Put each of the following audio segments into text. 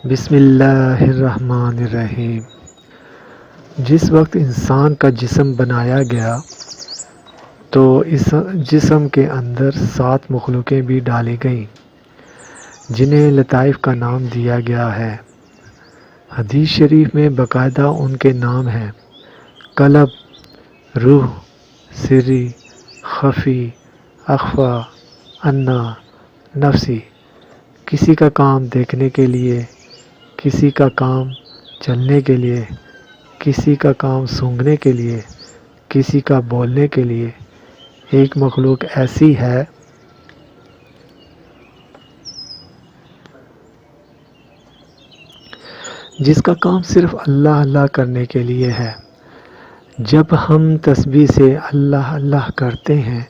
بسم اللہ الرحمن الرحیم۔ جس وقت انسان کا جسم بنایا گیا تو اس جسم کے اندر 7 مخلوقیں بھی ڈالی گئیں جنہیں لطائف کا نام دیا گیا ہے۔ حدیث شریف میں باقاعدہ ان کے نام ہیں: قلب، روح، سری، خفی، اخفی، انا، نفسی۔ کسی کا کام دیکھنے کے لیے، کسی کا کام چلنے کے لیے، کسی کا کام سونگھنے کے لیے، کسی کا بولنے کے لیے۔ ایک مخلوق ایسی ہے جس کا کام صرف اللہ اللہ کرنے کے لیے ہے۔ جب ہم تسبیح سے اللہ اللہ کرتے ہیں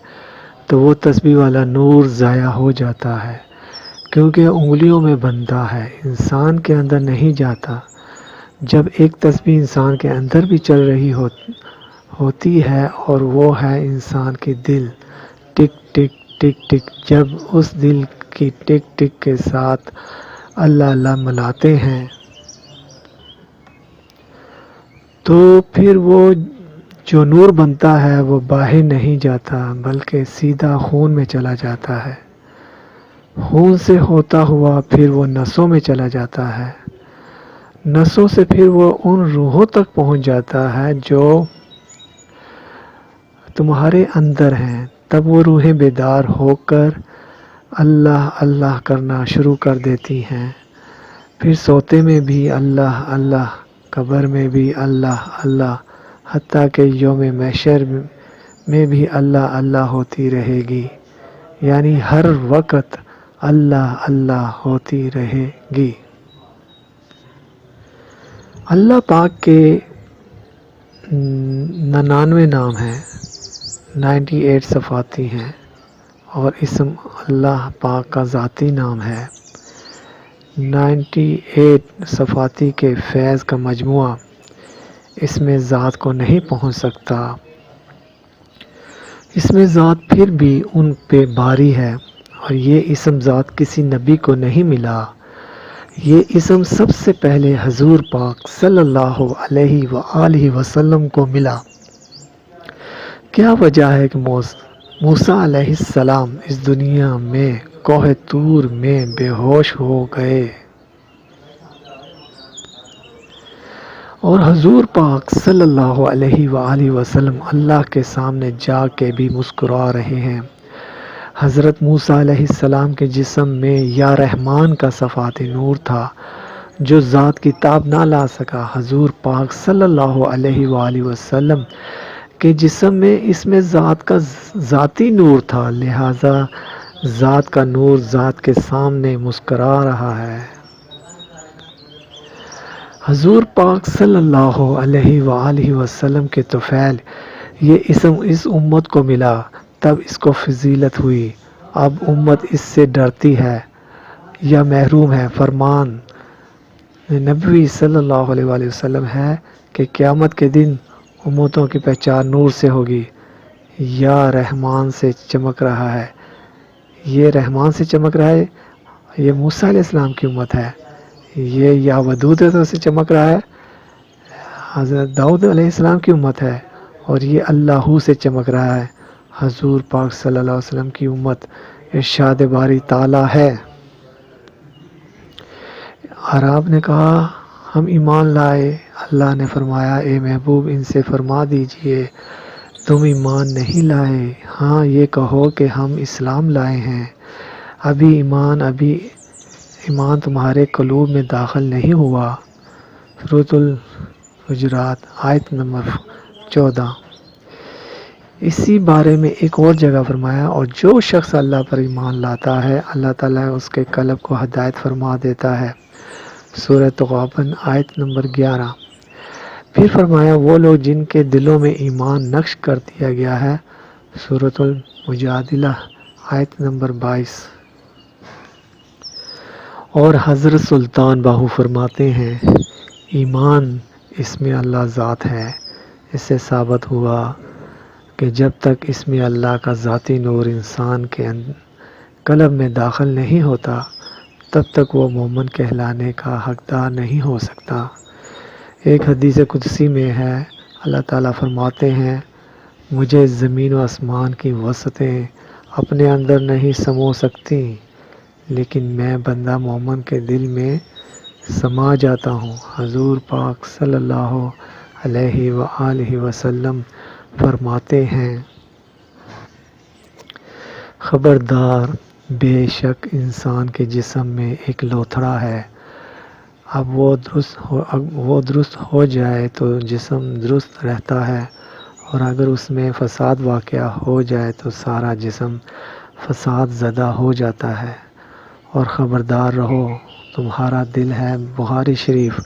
تو وہ تسبیح والا نور ضائع ہو جاتا ہے، کیونکہ انگلیوں میں بنتا ہے، انسان کے اندر نہیں جاتا۔ جب ایک تسبیح انسان کے اندر بھی چل رہی ہوتی ہے اور وہ ہے انسان کی دل، ٹک ٹک ٹک ٹک، جب اس دل کی ٹک ٹک کے ساتھ اللہ اللہ ملاتے ہیں تو پھر وہ جو نور بنتا ہے وہ باہر نہیں جاتا بلکہ سیدھا خون میں چلا جاتا ہے۔ خون سے ہوتا ہوا پھر وہ نسوں میں چلا جاتا ہے، نسوں سے پھر وہ ان روحوں تک پہنچ جاتا ہے جو تمہارے اندر ہیں۔ تب وہ روحیں بیدار ہو کر اللہ اللہ کرنا شروع کر دیتی ہیں، پھر سوتے میں بھی اللہ اللہ، قبر میں بھی اللہ اللہ، حتیٰ کہ یوم محشر میں بھی اللہ اللہ ہوتی رہے گی، یعنی ہر وقت اللہ اللہ ہوتی رہے گی۔ اللہ پاک کے 99 نام ہیں، 98 صفاتی ہیں، اور اسم اللہ پاک کا ذاتی نام ہے۔ 98 صفاتی کے فیض کا مجموعہ اس میں ذات کو نہیں پہنچ سکتا۔ اس میں ذات پھر بھی ان پہ باری ہے، اور یہ اسم ذات کسی نبی کو نہیں ملا۔ یہ اسم سب سے پہلے حضور پاک صلی اللہ علیہ وآلہ وسلم کو ملا۔ کیا وجہ ہے کہ موسیٰ علیہ السلام اس دنیا میں کوہ طور میں بے ہوش ہو گئے اور حضور پاک صلی اللہ علیہ وآلہ وسلم اللہ کے سامنے جا کے بھی مسکرا رہے ہیں؟ حضرت موسیٰ علیہ السلام کے جسم میں یا رحمان کا صفات نور تھا جو ذات کی تاب نہ لا سکا۔ حضور پاک صلی اللہ علیہ وآلہ وسلم کے جسم میں اس میں ذات کا ذاتی نور تھا، لہذا ذات کا نور ذات کے سامنے مسکرا رہا ہے۔ حضور پاک صلی اللہ علیہ وآلہ وسلم کے طفیل یہ اسم اس امت کو ملا، تب اس کو فضیلت ہوئی۔ اب امت اس سے ڈرتی ہے یا محروم ہے۔ فرمان نبوی صلی اللہ علیہ وآلہ وسلم ہے کہ قیامت کے دن امتوں کی پہچان نور سے ہوگی، یا رحمان سے چمک رہا ہے۔ یہ رحمان سے چمک رہا ہے، یہ موسیٰ علیہ السلام کی امت ہے۔ یہ یا ودود سے چمک رہا ہے، حضرت داؤد علیہ السلام کی امت ہے، اور یہ اللہ سے چمک رہا ہے، حضور پاک صلی اللہ علیہ وسلم کی امت۔ ارشاد باری تعالیٰ ہے، اعراب نے کہا ہم ایمان لائے۔ اللہ نے فرمایا اے محبوب ان سے فرما دیجئے تم ایمان نہیں لائے، ہاں یہ کہو کہ ہم اسلام لائے ہیں، ابھی ایمان تمہارے قلوب میں داخل نہیں ہوا۔ سورۃ الحجرات آیت نمبر 14۔ اسی بارے میں ایک اور جگہ فرمایا، اور جو شخص اللہ پر ایمان لاتا ہے اللہ تعالیٰ اس کے قلب کو ہدایت فرما دیتا ہے۔ سورۃ تغابن آیت نمبر 11۔ پھر فرمایا وہ لوگ جن کے دلوں میں ایمان نقش کر دیا گیا ہے۔ سورۃ المجادلہ آیت نمبر 22۔ اور حضرت سلطان باہو فرماتے ہیں ایمان اس میں اللہ ذات ہے۔ اس سے ثابت ہوا کہ جب تک اس میں اللہ کا ذاتی نور انسان کے قلب میں داخل نہیں ہوتا تب تک وہ مومن کہلانے کا حقدار نہیں ہو سکتا۔ ایک حدیث قدسی میں ہے، اللہ تعالیٰ فرماتے ہیں، مجھے زمین و آسمان کی وسعتیں اپنے اندر نہیں سمو سکتی، لیکن میں بندہ مومن کے دل میں سما جاتا ہوں۔ حضور پاک صلی اللہ علیہ وآلہ وسلم فرماتے ہیں، خبردار، بے شک انسان کے جسم میں ایک لوتھڑا ہے، اب وہ درست ہو جائے تو جسم درست رہتا ہے، اور اگر اس میں فساد واقع ہو جائے تو سارا جسم فساد زدہ ہو جاتا ہے۔ اور خبردار رہو، تمہارا دل ہے۔ بخاری شریف۔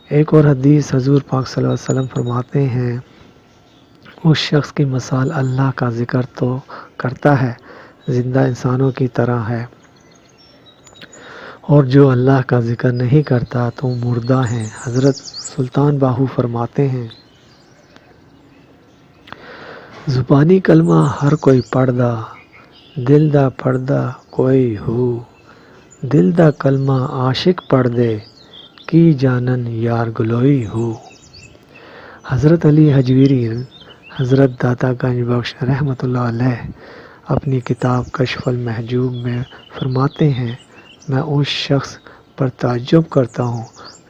ایک اور حدیث حضور پاک صلی اللہ علیہ وسلم فرماتے ہیں، اس شخص کی مثال اللہ کا ذکر تو کرتا ہے، زندہ انسانوں کی طرح ہے، اور جو اللہ کا ذکر نہیں کرتا تو مردہ ہیں۔ حضرت سلطان باہو فرماتے ہیں، زبانی کلمہ ہر کوئی پڑھدا، دل دا پڑھدا کوئی ہو، دل دا کلمہ عاشق پڑھ دے، کی جانن یار گلوئی ہو۔ حضرت علی حجویری، حضرت داتا گنج بخش رحمۃ اللہ علیہ اپنی کتاب کشف المحجوب میں فرماتے ہیں، میں اس شخص پر تعجب کرتا ہوں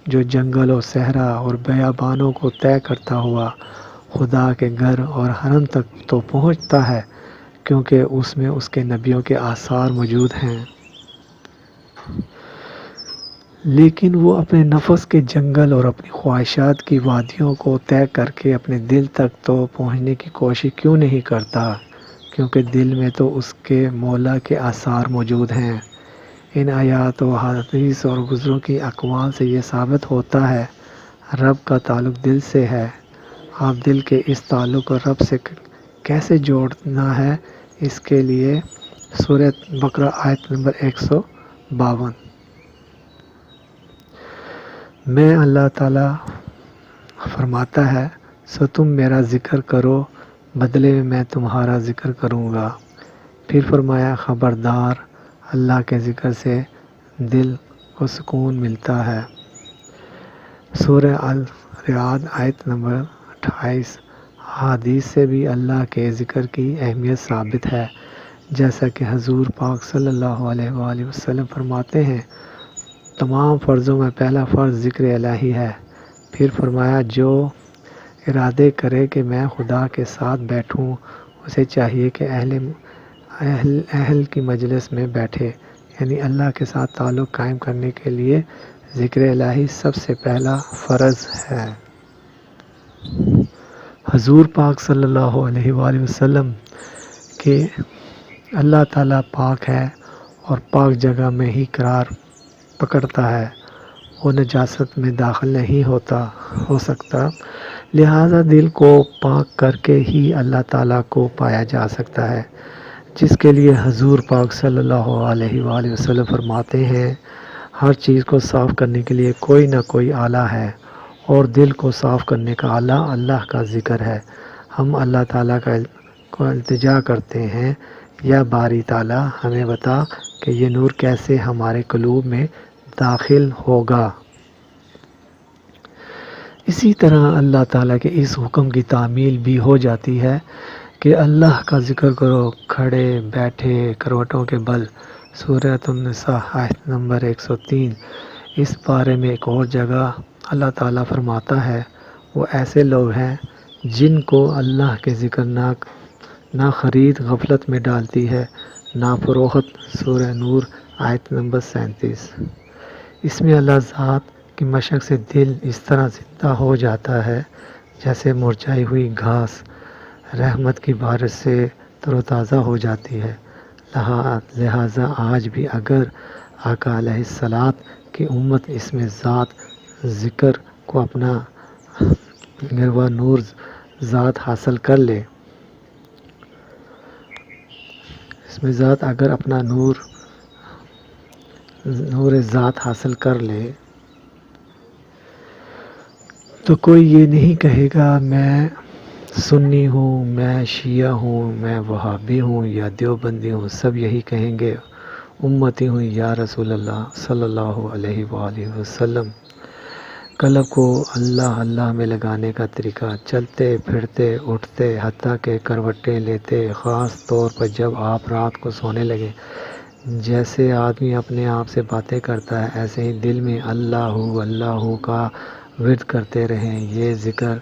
جو جنگل و صحرا اور بیابانوں کو طے کرتا ہوا خدا کے گھر اور حرم تک تو پہنچتا ہے، کیونکہ اس میں اس کے نبیوں کے آثار موجود ہیں، لیکن وہ اپنے نفس کے جنگل اور اپنی خواہشات کی وادیوں کو طے کر کے اپنے دل تک تو پہنچنے کی کوشش کیوں نہیں کرتا، کیونکہ دل میں تو اس کے مولا کے آثار موجود ہیں۔ ان آیات و حدیث اور بزرگوں کی اقوال سے یہ ثابت ہوتا ہے، رب کا تعلق دل سے ہے۔ آپ دل کے اس تعلق کو رب سے کیسے جوڑنا ہے، اس کے لیے سورہ بقرہ آیت نمبر 152 میں اللہ تعالیٰ فرماتا ہے، سو تم میرا ذکر کرو، بدلے میں تمہارا ذکر کروں گا۔ پھر فرمایا، خبردار، اللہ کے ذکر سے دل کو سکون ملتا ہے۔ سورہ الرعد آیت نمبر 28 حدیث سے بھی اللہ کے ذکر کی اہمیت ثابت ہے، جیسا کہ حضور پاک صلی اللہ علیہ وآلہ وسلم فرماتے ہیں، تمام فرضوں میں پہلا فرض ذکر الہی ہے۔ پھر فرمایا، جو ارادے کرے کہ میں خدا کے ساتھ بیٹھوں، اسے چاہیے کہ اہل کی مجلس میں بیٹھے، یعنی اللہ کے ساتھ تعلق قائم کرنے کے لیے ذکر الہی سب سے پہلا فرض ہے۔ حضور پاک صلی اللہ علیہ وآلہ وسلم کہ اللہ تعالیٰ پاک ہے اور پاک جگہ میں ہی قرار پکڑتا ہے، وہ نجاست میں داخل نہیں ہو سکتا، لہذا دل کو پاک کر کے ہی اللہ تعالیٰ کو پایا جا سکتا ہے، جس کے لیے حضور پاک صلی اللہ علیہ وآلہ وسلم فرماتے ہیں، ہر چیز کو صاف کرنے کے لیے کوئی نہ کوئی آلہ ہے، اور دل کو صاف کرنے کا آلہ اللہ کا ذکر ہے۔ ہم اللہ تعالیٰ کو التجا کرتے ہیں، یا باری تعالیٰ ہمیں بتا کہ یہ نور کیسے ہمارے قلوب میں داخل ہوگا۔ اسی طرح اللہ تعالیٰ کے اس حکم کی تعمیل بھی ہو جاتی ہے کہ اللہ کا ذکر کرو، کھڑے بیٹھے کروٹوں کے بل۔ سورۃ النساء آیت نمبر 103۔ اس بارے میں ایک اور جگہ اللہ تعالیٰ فرماتا ہے، وہ ایسے لوگ ہیں جن کو اللہ کے ذکر نہ خرید غفلت میں ڈالتی ہے، نہ فروخت۔ سورہ نور آیت نمبر 37۔ اس میں اللہ ذات کی مشق سے دل اس طرح زندہ ہو جاتا ہے جیسے مرجھائی ہوئی گھاس رحمت کی بارش سے تر و تازہ ہو جاتی ہے۔ لہٰذا آج بھی اگر آقا علیہ الصلوۃ کی امت اس میں ذات ذکر کو اپنا گروا نور ذات حاصل کر لے، اس میں ذات اگر اپنا نور ذات حاصل کر لے تو کوئی یہ نہیں کہے گا میں سنی ہوں، میں شیعہ ہوں، میں وہابی ہوں یا دیوبندی ہوں، سب یہی کہیں گے، امتی ہوں یا رسول اللہ صلی اللہ علیہ وآلہ وسلم۔ قلب کو اللہ اللہ میں لگانے کا طریقہ: چلتے پھرتے اٹھتے حتیٰ کہ کروٹیں لیتے، خاص طور پر جب آپ رات کو سونے لگیں، جیسے آدمی اپنے آپ سے باتیں کرتا ہے ایسے ہی دل میں اللہ اللہ کا ورد کرتے رہیں۔ یہ ذکر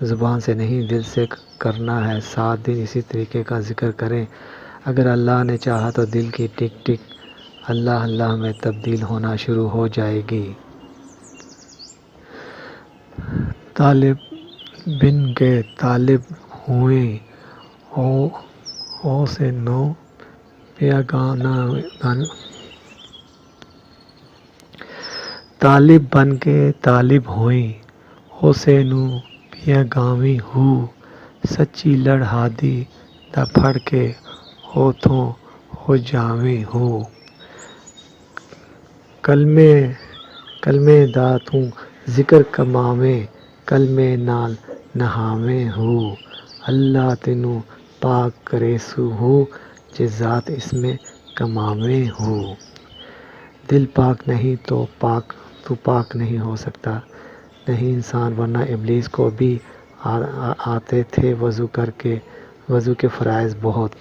زبان سے نہیں دل سے کرنا ہے۔ 7 دن اسی طریقے کا ذکر کریں، اگر اللہ نے چاہا تو دل کی ٹک ٹک اللہ اللہ میں تبدیل ہونا شروع ہو جائے گی۔ طالب بن گئے طالب ہوئیں، او سے نو طالب بن کے طالب ہوئیں، او سے نو پیغامی ہو، سچی لڑ ہادی دا پھڑ کے ہوتھوں ہو جاویں ہو۔ کلمے دا توں ذکر کماویں، کلمے نال نہاویں ہو، اللہ تینوں پاک کرے سو ہو، جے ذات اس میں کماویں ہو۔ دل پاک نہیں تو پاک نہیں ہو سکتا نہیں انسان، ورنہ ابلیس کو بھی آتے تھے وضو کے فرائض بہت